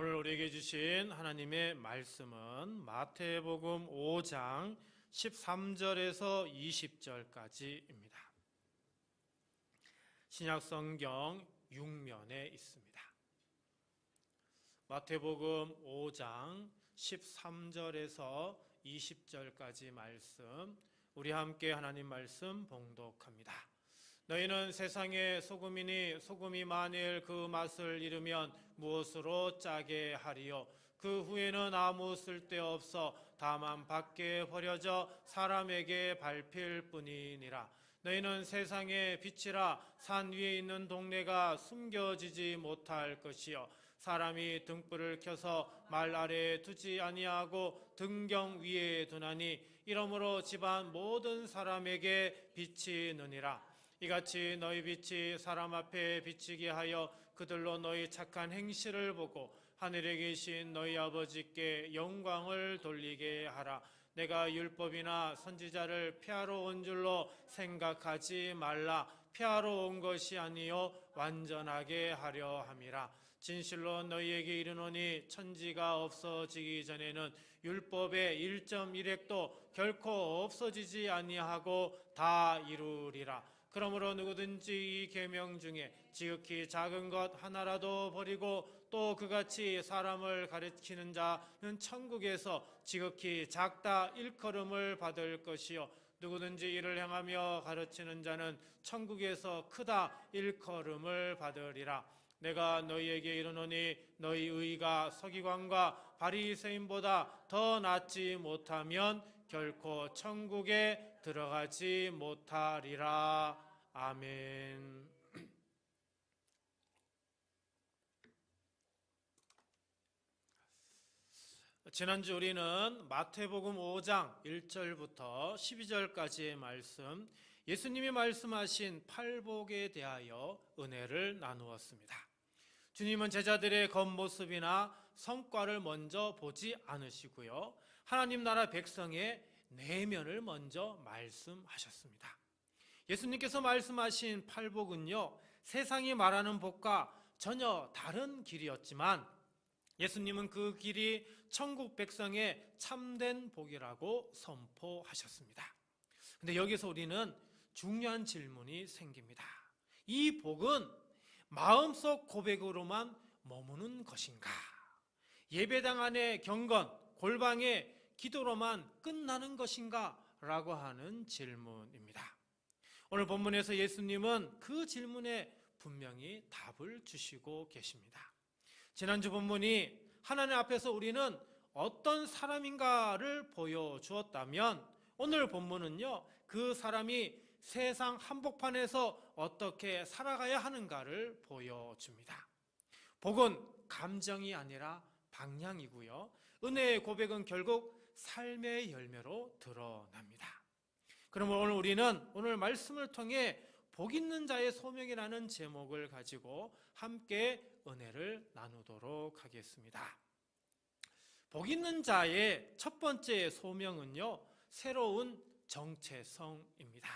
오늘 우리에게 주신 하나님의 말씀은 마태복음 5장 13절에서 20절까지입니다. 신약성경 6면에 있습니다. 마태복음 5장 13절에서 20절까지 말씀, 우리 함께 하나님 말씀 봉독합니다. 너희는 세상의 소금이니 소금이 만일 그 맛을 잃으면 무엇으로 짜게 하리요? 그 후에는 아무 쓸데없어 다만 밖에 버려져 사람에게 밟힐 뿐이니라. 너희는 세상의 빛이라. 산 위에 있는 동네가 숨겨지지 못할 것이요, 사람이 등불을 켜서 말 아래에 두지 아니하고 등경 위에 두나니 이러므로 집안 모든 사람에게 빛이 느니라. 이같이 너희 빛이 사람 앞에 비치게 하여 그들로 너희 착한 행실을 보고 하늘에 계신 너희 아버지께 영광을 돌리게 하라. 내가 율법이나 선지자를 폐하러 온 줄로 생각하지 말라. 폐하러 온 것이 아니요 완전하게 하려 함이라. 진실로 너희에게 이르노니 천지가 없어지기 전에는 율법의 1.1획도 결코 없어지지 아니하고 다 이루리라. 그러므로 누구든지 이 계명 중에 지극히 작은 것 하나라도 버리고 또 그같이 사람을 가르치는 자는 천국에서 지극히 작다 일컬음을 받을 것이요, 누구든지 이를 행하며 가르치는 자는 천국에서 크다 일컬음을 받으리라. 내가 너희에게 이르노니 너희 의가 서기관과 바리새인보다 더 낫지 못하면 결코 천국에 들어가지 못하리라. 아멘. 지난주 우리는 마태복음 5장 1절부터 12절까지의 말씀, 예수님이 말씀하신 팔복에 대하여 은혜를 나누었습니다. 주님은 제자들의 겉모습이나 성과를 먼저 보지 않으시고요, 하나님 나라 백성의 내면을 먼저 말씀하셨습니다. 예수님께서 말씀하신 팔복은요, 세상이 말하는 복과 전혀 다른 길이었지만 예수님은 그 길이 천국 백성의 참된 복이라고 선포하셨습니다. 그런데 여기서 우리는 중요한 질문이 생깁니다. 이 복은 마음속 고백으로만 머무는 것인가? 예배당 안의 경건, 골방의 기도로만 끝나는 것인가? 라고 하는 질문입니다. 오늘 본문에서 예수님은 그 질문에 분명히 답을 주시고 계십니다. 지난주 본문이 하나님 앞에서 우리는 어떤 사람인가를 보여주었다면, 오늘 본문은요, 그 사람이 세상 한복판에서 어떻게 살아가야 하는가를 보여줍니다. 복은 감정이 아니라 방향이고요, 은혜의 고백은 결국 삶의 열매로 드러납니다. 그러면 오늘 우리는 오늘 말씀을 통해 복 있는 자의 소명이라는 제목을 가지고 함께 은혜를 나누도록 하겠습니다. 복 있는 자의 첫 번째 소명은요, 새로운 정체성입니다.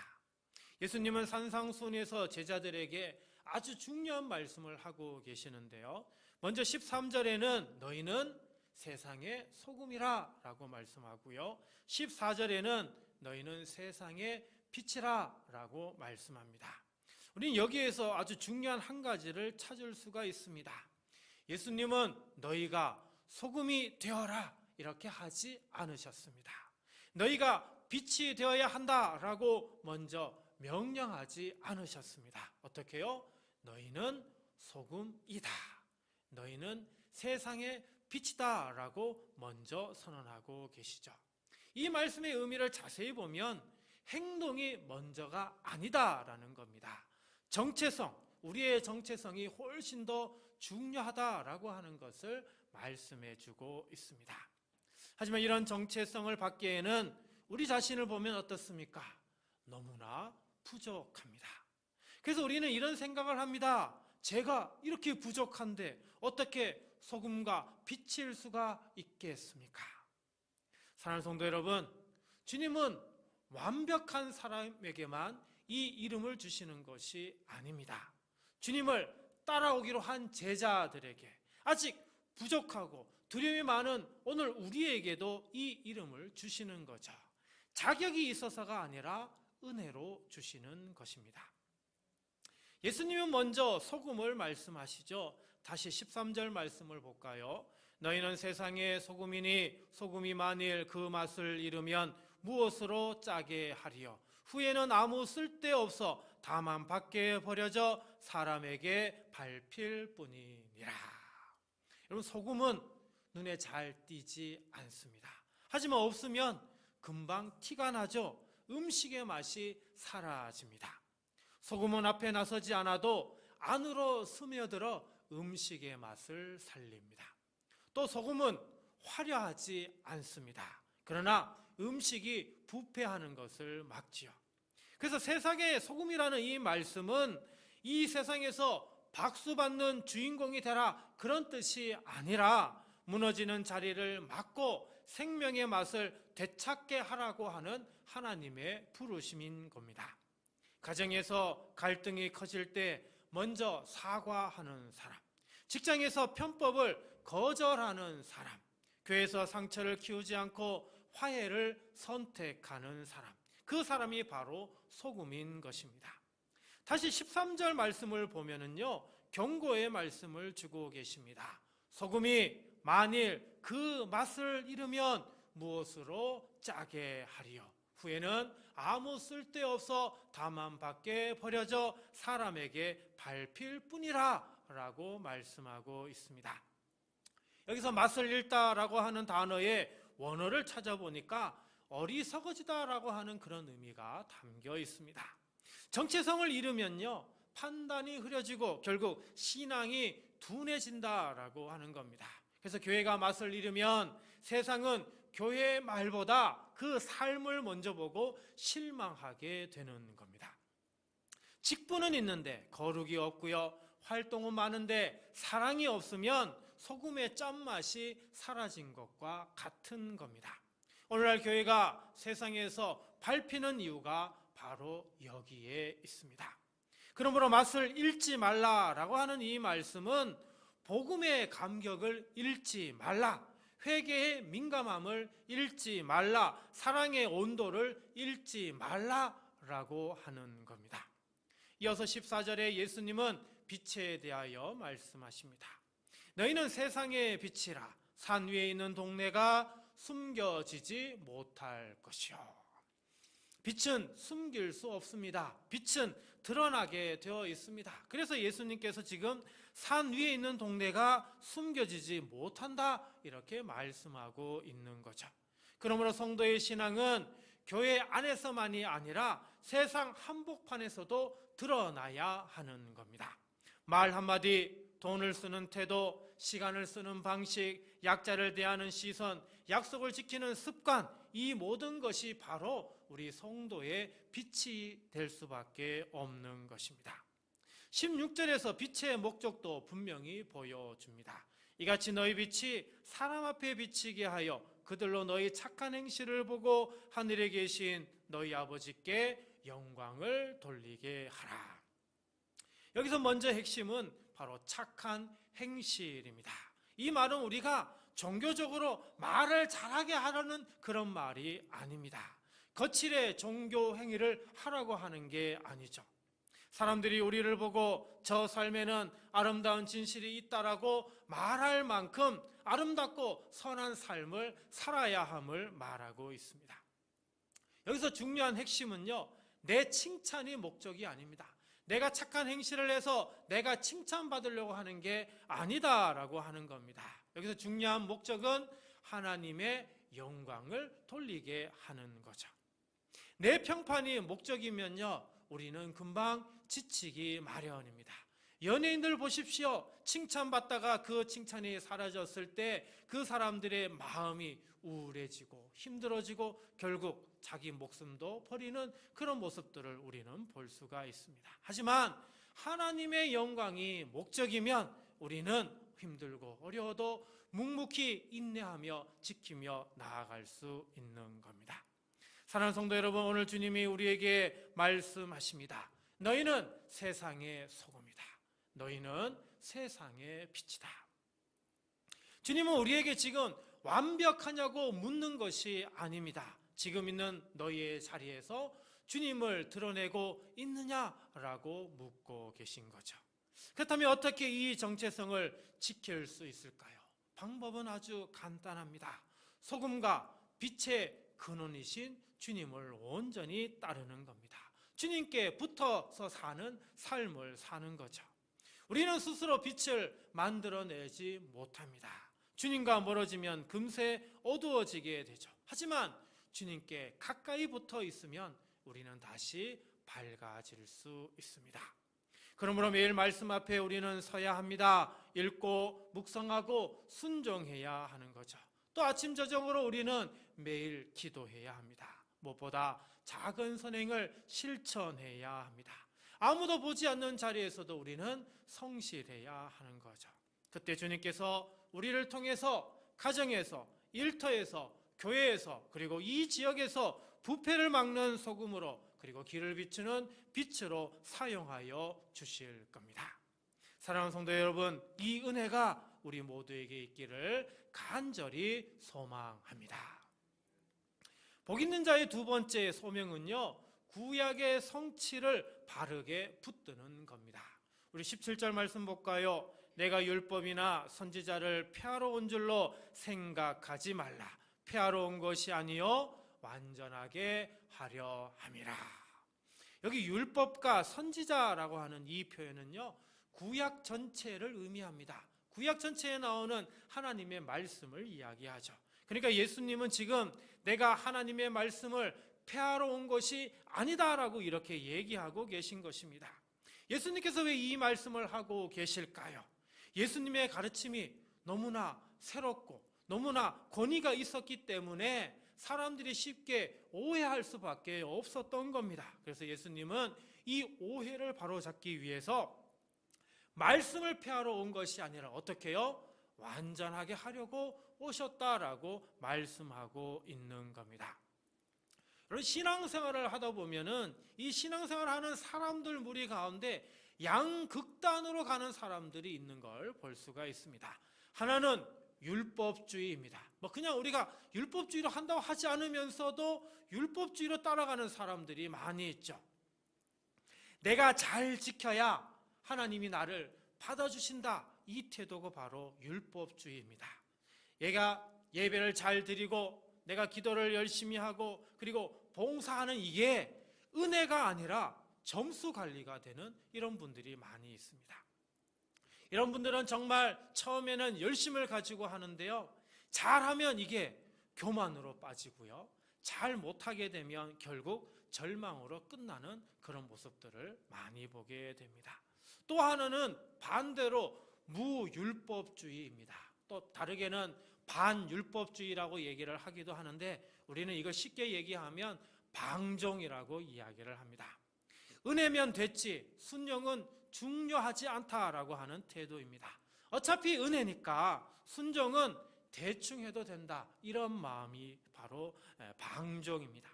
예수님은 산상수훈에서 제자들에게 아주 중요한 말씀을 하고 계시는데요, 먼저 13절에는 너희는 세상의 소금이라 라고 말씀하고요, 14절에는 너희는 세상의 빛이라 라고 말씀합니다. 우리는 여기에서 아주 중요한 한 가지를 찾을 수가 있습니다. 예수님은 너희가 소금이 되어라 이렇게 하지 않으셨습니다. 너희가 빛이 되어야 한다라고 먼저 명령하지 않으셨습니다. 어떻게요? 너희는 소금이다, 너희는 세상의 빛이다 라고 먼저 선언하고 계시죠. 이 말씀의 의미를 자세히 보면 행동이 먼저가 아니다라는 겁니다. 정체성, 우리의 정체성이 훨씬 더 중요하다라고 하는 것을 말씀해 주고 있습니다. 하지만 이런 정체성을 받기에는 우리 자신을 보면 어떻습니까? 너무나 부족합니다. 그래서 우리는 이런 생각을 합니다. 제가 이렇게 부족한데 어떻게 소금과 빛일 수가 있겠습니까? 사랑하는 성도 여러분, 주님은 완벽한 사람에게만 이 이름을 주시는 것이 아닙니다. 주님을 따라오기로 한 제자들에게, 아직 부족하고 두려움이 많은 오늘 우리에게도 이 이름을 주시는 거죠. 자격이 있어서가 아니라 은혜로 주시는 것입니다. 예수님은 먼저 소금을 말씀하시죠. 다시 13절 말씀을 볼까요? 너희는 세상의 소금이니 소금이 만일 그 맛을 잃으면 무엇으로 짜게 하리요? 후에는 아무 쓸데없어 다만 밖에 버려져 사람에게 밟힐 뿐이니라. 여러분, 소금은 눈에 잘 띄지 않습니다. 하지만 없으면 금방 티가 나죠. 음식의 맛이 사라집니다. 소금은 앞에 나서지 않아도 안으로 스며들어 음식의 맛을 살립니다. 또 소금은 화려하지 않습니다. 그러나 음식이 부패하는 것을 막지요. 그래서 세상의 소금이라는 이 말씀은 이 세상에서 박수받는 주인공이 되라, 그런 뜻이 아니라 무너지는 자리를 막고 생명의 맛을 되찾게 하라고 하는 하나님의 부르심인 겁니다. 가정에서 갈등이 커질 때 먼저 사과하는 사람, 직장에서 편법을 거절하는 사람, 교회에서 상처를 키우지 않고 화해를 선택하는 사람, 그 사람이 바로 소금인 것입니다. 다시 13절 말씀을 보면은요, 경고의 말씀을 주고 계십니다. 소금이 만일 그 맛을 잃으면 무엇으로 짜게 하리요? 후에는 아무 쓸데없어 다만 밖에 버려져 사람에게 밟힐 뿐이라 라고 말씀하고 있습니다. 여기서 맛을 잃다라고 하는 단어의 원어를 찾아보니까 어리석어지다라고 하는 그런 의미가 담겨 있습니다. 정체성을 잃으면요, 판단이 흐려지고 결국 신앙이 둔해진다라고 하는 겁니다. 그래서 교회가 맛을 잃으면 세상은 교회의 말보다 그 삶을 먼저 보고 실망하게 되는 겁니다. 직분은 있는데 거룩이 없고요, 활동은 많은데 사랑이 없으면 소금의 짠맛이 사라진 것과 같은 겁니다. 오늘날 교회가 세상에서 밟히는 이유가 바로 여기에 있습니다. 그러므로 맛을 잃지 말라라고 하는 이 말씀은 복음의 감격을 잃지 말라, 회개의 민감함을 잃지 말라, 사랑의 온도를 잃지 말라라고 하는 겁니다. 이어서 14절에 예수님은 빛에 대하여 말씀하십니다. 너희는 세상의 빛이라. 산 위에 있는 동네가 숨겨지지 못할 것이요. 빛은 숨길 수 없습니다. 빛은 드러나게 되어 있습니다. 그래서 예수님께서 지금 산 위에 있는 동네가 숨겨지지 못한다, 이렇게 말씀하고 있는 거죠. 그러므로 성도의 신앙은 교회 안에서만이 아니라 세상 한복판에서도 드러나야 하는 겁니다. 말 한마디, 돈을 쓰는 태도, 시간을 쓰는 방식, 약자를 대하는 시선, 약속을 지키는 습관, 이 모든 것이 바로 우리 성도의 빛이 될 수밖에 없는 것입니다. 16절에서 빛의 목적도 분명히 보여줍니다. 이같이 너희 빛이 사람 앞에 비치게 하여 그들로 너희 착한 행실을 보고 하늘에 계신 너희 아버지께 영광을 돌리게 하라. 여기서 먼저 핵심은 바로 착한 행실입니다. 이 말은 우리가 종교적으로 말을 잘하게 하라는 그런 말이 아닙니다. 거칠의 종교 행위를 하라고 하는 게 아니죠. 사람들이 우리를 보고 저 삶에는 아름다운 진실이 있다라고 말할 만큼 아름답고 선한 삶을 살아야 함을 말하고 있습니다. 여기서 중요한 핵심은요, 내 칭찬이 목적이 아닙니다. 내가 착한 행실을 해서 내가 칭찬받으려고 하는 게 아니다라고 하는 겁니다. 여기서 중요한 목적은 하나님의 영광을 돌리게 하는 거죠. 내 평판이 목적이면요, 우리는 금방 지치기 마련입니다. 연예인들 보십시오. 칭찬받다가 그 칭찬이 사라졌을 때 그 사람들의 마음이 우울해지고 힘들어지고 결국 자기 목숨도 버리는 그런 모습들을 우리는 볼 수가 있습니다. 하지만 하나님의 영광이 목적이면 우리는 힘들고 어려워도 묵묵히 인내하며 지키며 나아갈 수 있는 겁니다. 사랑하는 성도 여러분, 오늘 주님이 우리에게 말씀하십니다. 너희는 세상의 소금이다. 너희는 세상의 빛이다. 주님은 우리에게 지금 완벽하냐고 묻는 것이 아닙니다. 지금 있는 너희의 자리에서 주님을 드러내고 있느냐라고 묻고 계신 거죠. 그렇다면 어떻게 이 정체성을 지킬 수 있을까요? 방법은 아주 간단합니다. 소금과 빛의 근원이신 주님을 온전히 따르는 겁니다. 주님께 붙어서 사는 삶을 사는 거죠. 우리는 스스로 빛을 만들어내지 못합니다. 주님과 멀어지면 금세 어두워지게 되죠. 하지만 주님께 가까이 붙어 있으면 우리는 다시 밝아질 수 있습니다. 그러므로 매일 말씀 앞에 우리는 서야 합니다. 읽고 묵상하고 순종해야 하는 거죠. 또 아침 저녁으로 우리는 매일 기도해야 합니다. 무엇보다 작은 선행을 실천해야 합니다. 아무도 보지 않는 자리에서도 우리는 성실해야 하는 거죠. 그때 주님께서 우리를 통해서 가정에서, 일터에서, 교회에서, 그리고 이 지역에서 부패를 막는 소금으로, 그리고 길을 비추는 빛으로 사용하여 주실 겁니다. 사랑하는 성도 여러분, 이 은혜가 우리 모두에게 있기를 간절히 소망합니다. 복 있는 자의 두 번째 소명은요, 구약의 성취를 바르게 붙드는 겁니다. 우리 17절 말씀 볼까요? 내가 율법이나 선지자를 폐하러 온 줄로 생각하지 말라. 폐하러 온 것이 아니요 완전하게 하려 함이라. 여기 율법과 선지자라고 하는 이 표현은요, 구약 전체를 의미합니다. 구약 전체에 나오는 하나님의 말씀을 이야기하죠. 그러니까 예수님은 지금 내가 하나님의 말씀을 폐하러 온 것이 아니다라고 이렇게 얘기하고 계신 것입니다. 예수님께서 왜 이 말씀을 하고 계실까요? 예수님의 가르침이 너무나 새롭고 너무나 권위가 있었기 때문에 사람들이 쉽게 오해할 수밖에 없었던 겁니다. 그래서 예수님은 이 오해를 바로잡기 위해서 말씀을 폐하러 온 것이 아니라 어떻게 해요? 완전하게 하려고 오셨다라고 말씀하고 있는 겁니다. 여러분, 신앙생활을 하다 보면은 이 신앙생활을 하는 사람들 무리 가운데 양극단으로 가는 사람들이 있는 걸 볼 수가 있습니다. 하나는 율법주의입니다. 그냥 우리가 율법주의로 한다고 하지 않으면서도 율법주의로 따라가는 사람들이 많이 있죠. 내가 잘 지켜야 하나님이 나를 받아주신다. 이 태도가 바로 율법주의입니다. 얘가 예배를 잘 드리고 내가 기도를 열심히 하고 그리고 봉사하는 이게 은혜가 아니라 점수 관리가 되는 이런 분들이 많이 있습니다. 이런 분들은 정말 처음에는 열심을 가지고 하는데요, 잘하면 이게 교만으로 빠지고요, 잘 못하게 되면 결국 절망으로 끝나는 그런 모습들을 많이 보게 됩니다. 또 하나는 반대로 무율법주의입니다. 또 다르게는 반율법주의라고 얘기를 하기도 하는데 우리는 이걸 쉽게 얘기하면 방종이라고 이야기를 합니다. 은혜면 됐지 순종은 중요하지 않다라고 하는 태도입니다. 어차피 은혜니까 순종은 대충 해도 된다, 이런 마음이 바로 방종입니다.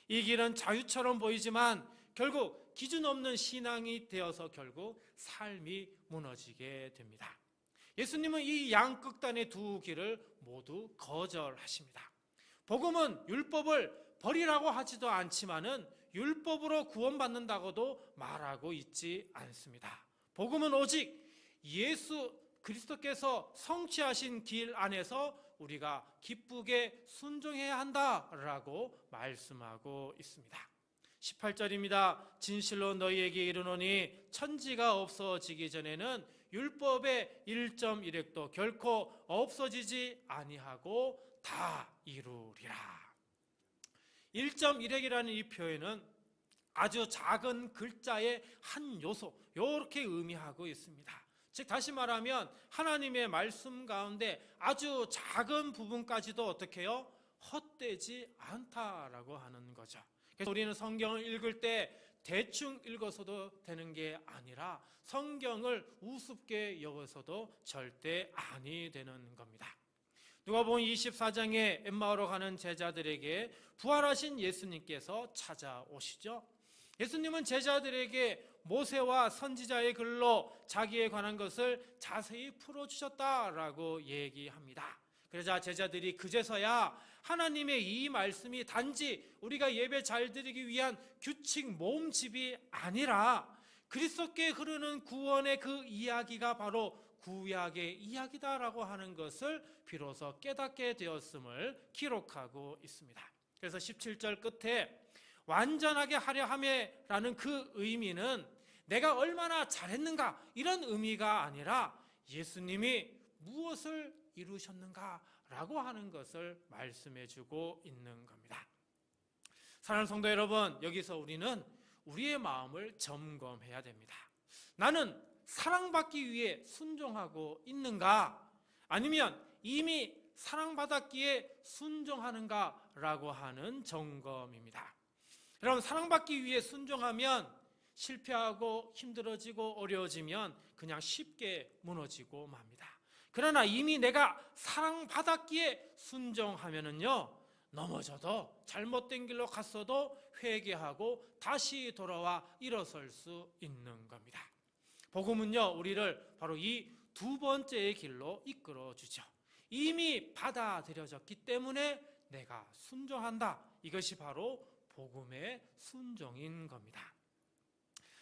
이 길은 자유처럼 보이지만 결국 기준 없는 신앙이 되어서 결국 삶이 무너지게 됩니다. 예수님은 이 양극단의 두 길을 모두 거절하십니다. 복음은 율법을 버리라고 하지도 않지만은 율법으로 구원받는다고도 말하고 있지 않습니다. 복음은 오직 예수 그리스도께서 성취하신 길 안에서 우리가 기쁘게 순종해야 한다라고 말씀하고 있습니다. 18절입니다. 진실로 너희에게 이르노니 천지가 없어지기 전에는 율법의 1.1획도 결코 없어지지 아니하고 다 이루리라. 1.1획이라는 이 표현은 아주 작은 글자의 한 요소, 이렇게 의미하고 있습니다. 즉 다시 말하면 하나님의 말씀 가운데 아주 작은 부분까지도 어떻게 해요? 헛되지 않다라고 하는 거죠. 그래서 우리는 성경을 읽을 때 대충 읽어서도 되는 게 아니라 성경을 우습게 여겨서도 절대 아니 되는 겁니다. 누가복음 24장에 엠마오로 가는 제자들에게 부활하신 예수님께서 찾아오시죠. 예수님은 제자들에게 모세와 선지자의 글로 자기에 관한 것을 자세히 풀어주셨다라고 얘기합니다. 그러자 제자들이 그제서야 하나님의 이 말씀이 단지 우리가 예배 잘 드리기 위한 규칙 모음집이 아니라 그리스도께 흐르는 구원의 그 이야기가 바로 구약의 이야기다라고 하는 것을 비로소 깨닫게 되었음을 기록하고 있습니다. 그래서 17절 끝에 완전하게 하려 함에라는 그 의미는 내가 얼마나 잘했는가 이런 의미가 아니라 예수님이 무엇을 이루셨는가라고 하는 것을 말씀해주고 있는 겁니다. 사랑하는 성도 여러분, 여기서 우리는 우리의 마음을 점검해야 됩니다. 나는 사랑받기 위해 순종하고 있는가? 아니면 이미 사랑받았기에 순종하는가라고 하는 점검입니다. 여러분, 사랑받기 위해 순종하면 실패하고 힘들어지고 어려워지면 그냥 쉽게 무너지고 맙니다. 그러나 이미 내가 사랑받았기에 순종하면은요, 넘어져도 잘못된 길로 갔어도 회개하고 다시 돌아와 일어설 수 있는 겁니다. 복음은요, 우리를 바로 이 두 번째의 길로 이끌어 주죠. 이미 받아들여졌기 때문에 내가 순종한다. 이것이 바로 복음의 순종인 겁니다.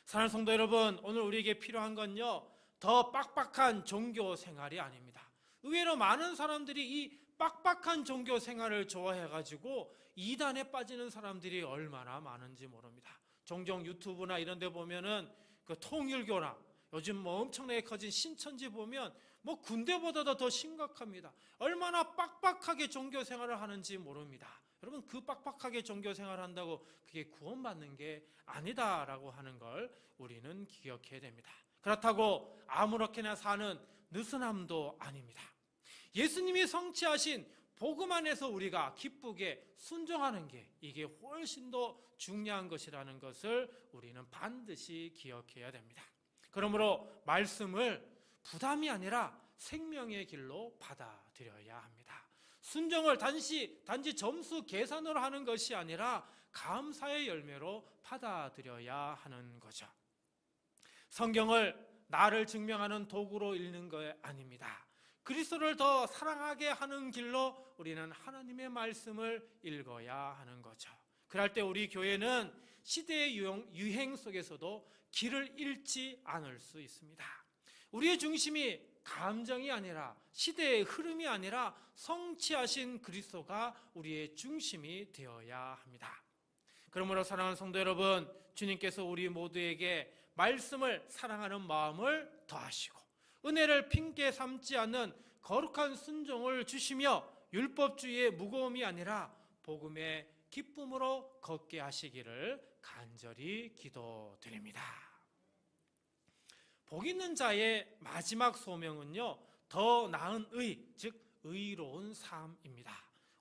사랑하는 성도 여러분, 오늘 우리에게 필요한 건요, 더 빡빡한 종교 생활이 아닙니다. 의외로 많은 사람들이 이 빡빡한 종교 생활을 좋아해가지고 이단에 빠지는 사람들이 얼마나 많은지 모릅니다. 종종 유튜브나 이런 데 보면은 그 통일교나 요즘 뭐 엄청나게 커진 신천지 보면 뭐 군대보다도 더 심각합니다. 얼마나 빡빡하게 종교 생활을 하는지 모릅니다. 여러분, 그 빡빡하게 종교 생활을 한다고 그게 구원받는 게 아니다라고 하는 걸 우리는 기억해야 됩니다. 그렇다고 아무렇게나 사는 느슨함도 아닙니다. 예수님이 성취하신 복음 안에서 우리가 기쁘게 순종하는 게 이게 훨씬 더 중요한 것이라는 것을 우리는 반드시 기억해야 됩니다. 그러므로 말씀을 부담이 아니라 생명의 길로 받아들여야 합니다. 순종을 단지 점수 계산으로 하는 것이 아니라 감사의 열매로 받아들여야 하는 거죠. 성경을 나를 증명하는 도구로 읽는 것 아닙니다. 그리스도를 더 사랑하게 하는 길로 우리는 하나님의 말씀을 읽어야 하는 거죠. 그럴 때 우리 교회는 시대의 유행 속에서도 길을 잃지 않을 수 있습니다. 우리의 중심이 감정이 아니라 시대의 흐름이 아니라 성취하신 그리스도가 우리의 중심이 되어야 합니다. 그러므로 사랑하는 성도 여러분, 주님께서 우리 모두에게 말씀을 사랑하는 마음을 더하시고 은혜를 핑계 삼지 않는 거룩한 순종을 주시며 율법주의의 무거움이 아니라 복음의 기쁨으로 걷게 하시기를 간절히 기도드립니다. 복 있는 자의 마지막 소명은요, 더 나은 의, 즉 의로운 삶입니다.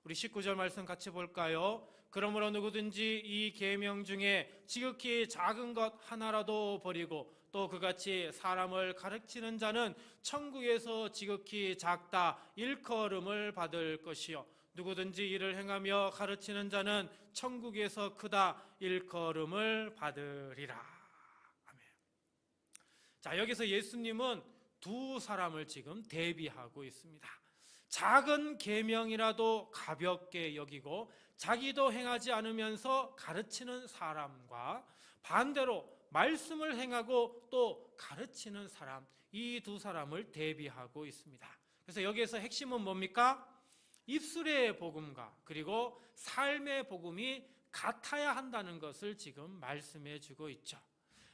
우리 19절 말씀 같이 볼까요? 그러므로 누구든지 이 계명 중에 지극히 작은 것 하나라도 버리고 또 그같이 사람을 가르치는 자는 천국에서 지극히 작다 일컬음을 받을 것이요 누구든지 이를 행하며 가르치는 자는 천국에서 크다 일컬음을 받으리라. 아멘. 자, 여기서 예수님은 두 사람을 지금 대비하고 있습니다. 작은 계명이라도 가볍게 여기고 자기도 행하지 않으면서 가르치는 사람과 반대로 말씀을 행하고 또 가르치는 사람, 이 두 사람을 대비하고 있습니다. 그래서 여기에서 핵심은 뭡니까? 입술의 복음과 그리고 삶의 복음이 같아야 한다는 것을 지금 말씀해 주고 있죠.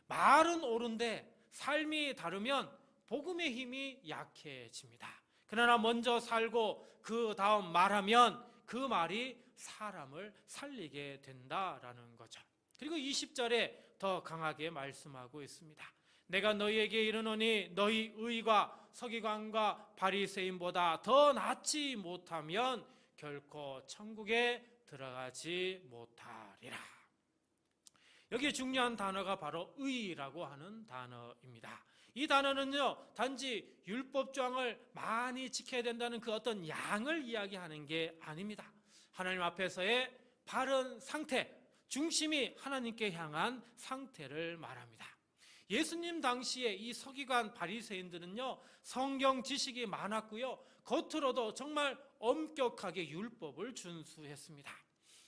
말은 옳은데 삶이 다르면 복음의 힘이 약해집니다. 그러나 먼저 살고 그 다음 말하면 그 말이 사람을 살리게 된다라는 거죠. 그리고 20절에 더 강하게 말씀하고 있습니다. 내가 너희에게 이르노니 너희 의가 서기관과 바리새인보다 더 낫지 못하면 결코 천국에 들어가지 못하리라. 여기 중요한 단어가 바로 의라고 하는 단어입니다. 이 단어는요, 단지 율법조항을 많이 지켜야 된다는 그 어떤 양을 이야기하는 게 아닙니다. 하나님 앞에서의 바른 상태, 중심이 하나님께 향한 상태를 말합니다. 예수님 당시에 이 서기관 바리새인들은요, 성경 지식이 많았고요, 겉으로도 정말 엄격하게 율법을 준수했습니다.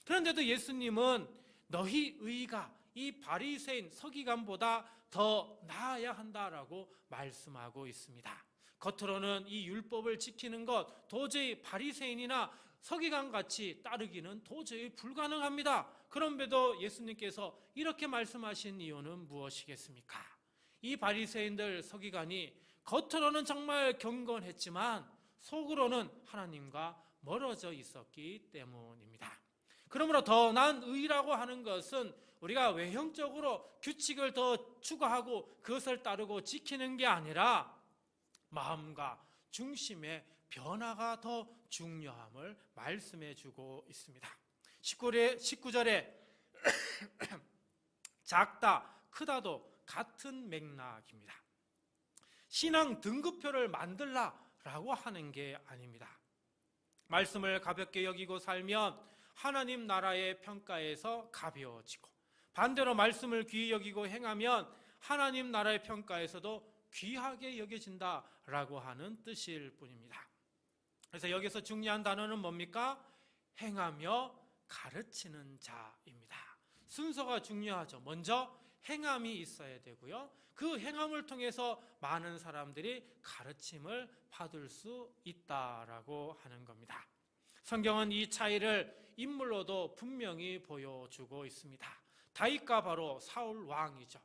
그런데도 예수님은 너희 의가 이 바리새인 서기관보다 더 나아야 한다라고 말씀하고 있습니다. 겉으로는 이 율법을 지키는 것 도저히 바리새인이나 서기관같이 따르기는 도저히 불가능합니다. 그런데도 예수님께서 이렇게 말씀하신 이유는 무엇이겠습니까? 이 바리새인들 서기관이 겉으로는 정말 경건했지만 속으로는 하나님과 멀어져 있었기 때문입니다. 그러므로 더 나은 의라고 하는 것은 우리가 외형적으로 규칙을 더 추구하고 그것을 따르고 지키는 게 아니라 마음과 중심의 변화가 더 중요함을 말씀해 주고 있습니다. 19절에 작다, 크다도 같은 맥락입니다. 신앙 등급표를 만들라라고 하는 게 아닙니다. 말씀을 가볍게 여기고 살면 하나님 나라의 평가에서 가벼워지고, 반대로 말씀을 귀히 여기고 행하면 하나님 나라의 평가에서도 귀하게 여겨진다라고 하는 뜻일 뿐입니다. 그래서 여기서 중요한 단어는 뭡니까? 행하며 가르치는 자입니다. 순서가 중요하죠. 먼저 행함이 있어야 되고요, 그 행함을 통해서 많은 사람들이 가르침을 받을 수 있다라고 하는 겁니다. 성경은 이 차이를 인물로도 분명히 보여주고 있습니다. 다윗과 바로 사울 왕이죠.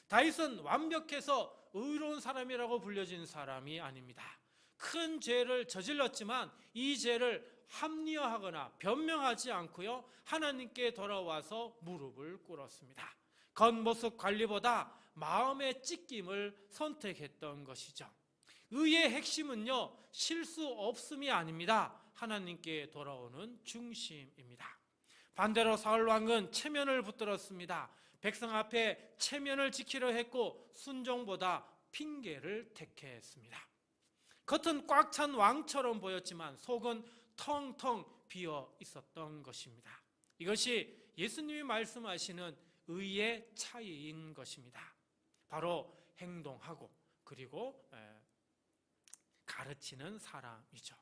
다윗은 완벽해서 의로운 사람이라고 불려진 사람이 아닙니다. 큰 죄를 저질렀지만 이 죄를 합리화하거나 변명하지 않고요, 하나님께 돌아와서 무릎을 꿇었습니다. 겉모습 관리보다 마음의 찢김을 선택했던 것이죠. 의의 핵심은요, 실수 없음이 아닙니다. 하나님께 돌아오는 중심입니다. 반대로 사울 왕은 체면을 붙들었습니다. 백성 앞에 체면을 지키려 했고 순종보다 핑계를 택했습니다. 겉은 꽉 찬 왕처럼 보였지만 속은 텅텅 비어 있었던 것입니다. 이것이 예수님이 말씀하시는 의의 차이인 것입니다. 바로 행동하고 그리고 가르치는 사람이죠.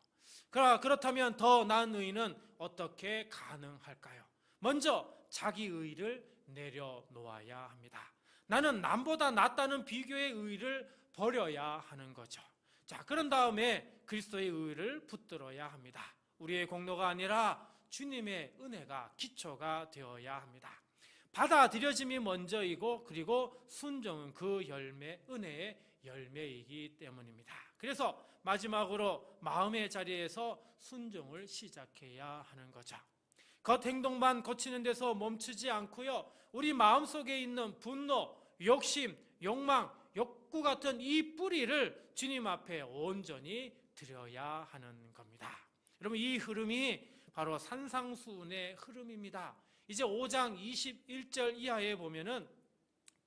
그렇다면 더 나은 의는 어떻게 가능할까요? 먼저 자기 의를 내려놓아야 합니다. 나는 남보다 낫다는 비교의 의를 버려야 하는 거죠. 자, 그런 다음에 그리스도의 의를 붙들어야 합니다. 우리의 공로가 아니라 주님의 은혜가 기초가 되어야 합니다. 받아들여짐이 먼저이고 그리고 순종은 그 열매, 은혜의 열매이기 때문입니다. 그래서 마지막으로 마음의 자리에서 순종을 시작해야 하는 거죠. 겉 행동만 고치는 데서 멈추지 않고요, 우리 마음속에 있는 분노, 욕심, 욕망, 욕구 같은 이 뿌리를 주님 앞에 온전히 드려야 하는 겁니다. 여러분, 이 흐름이 바로 산상수훈의 흐름입니다. 이제 5장 21절 이하에 보면은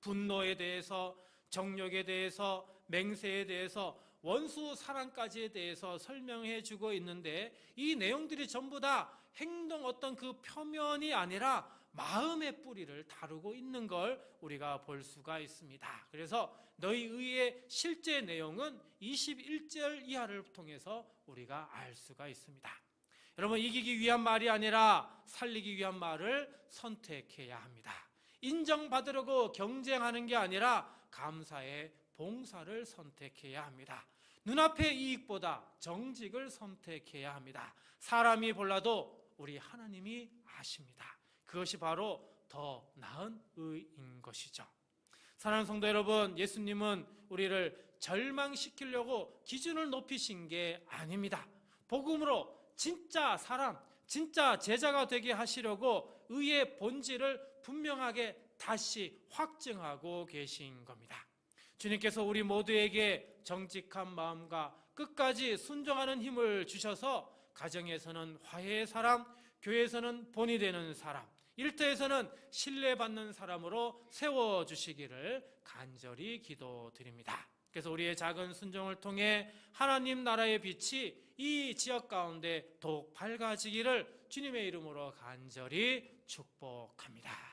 분노에 대해서, 정욕에 대해서, 맹세에 대해서, 원수 사랑까지에 대해서 설명해 주고 있는데, 이 내용들이 전부 다 행동 어떤 그 표면이 아니라 마음의 뿌리를 다루고 있는 걸 우리가 볼 수가 있습니다. 그래서 너희 의의 실제 내용은 21절 이하를 통해서 우리가 알 수가 있습니다. 여러분, 이기기 위한 말이 아니라 살리기 위한 말을 선택해야 합니다. 인정받으려고 경쟁하는 게 아니라 감사의 봉사를 선택해야 합니다. 눈앞의 이익보다 정직을 선택해야 합니다. 사람이 몰라도 우리 하나님이 아십니다. 그것이 바로 더 나은 의인 것이죠. 사랑하는 성도 여러분, 예수님은 우리를 절망시키려고 기준을 높이신 게 아닙니다. 복음으로 진짜 사람, 진짜 제자가 되게 하시려고 의의 본질을 분명하게 다시 확증하고 계신 겁니다. 주님께서 우리 모두에게 정직한 마음과 끝까지 순종하는 힘을 주셔서 가정에서는 화해의 사람, 교회에서는 본이 되는 사람, 일터에서는 신뢰받는 사람으로 세워주시기를 간절히 기도드립니다. 그래서 우리의 작은 순종을 통해 하나님 나라의 빛이 이 지역 가운데 더욱 밝아지기를 주님의 이름으로 간절히 축복합니다.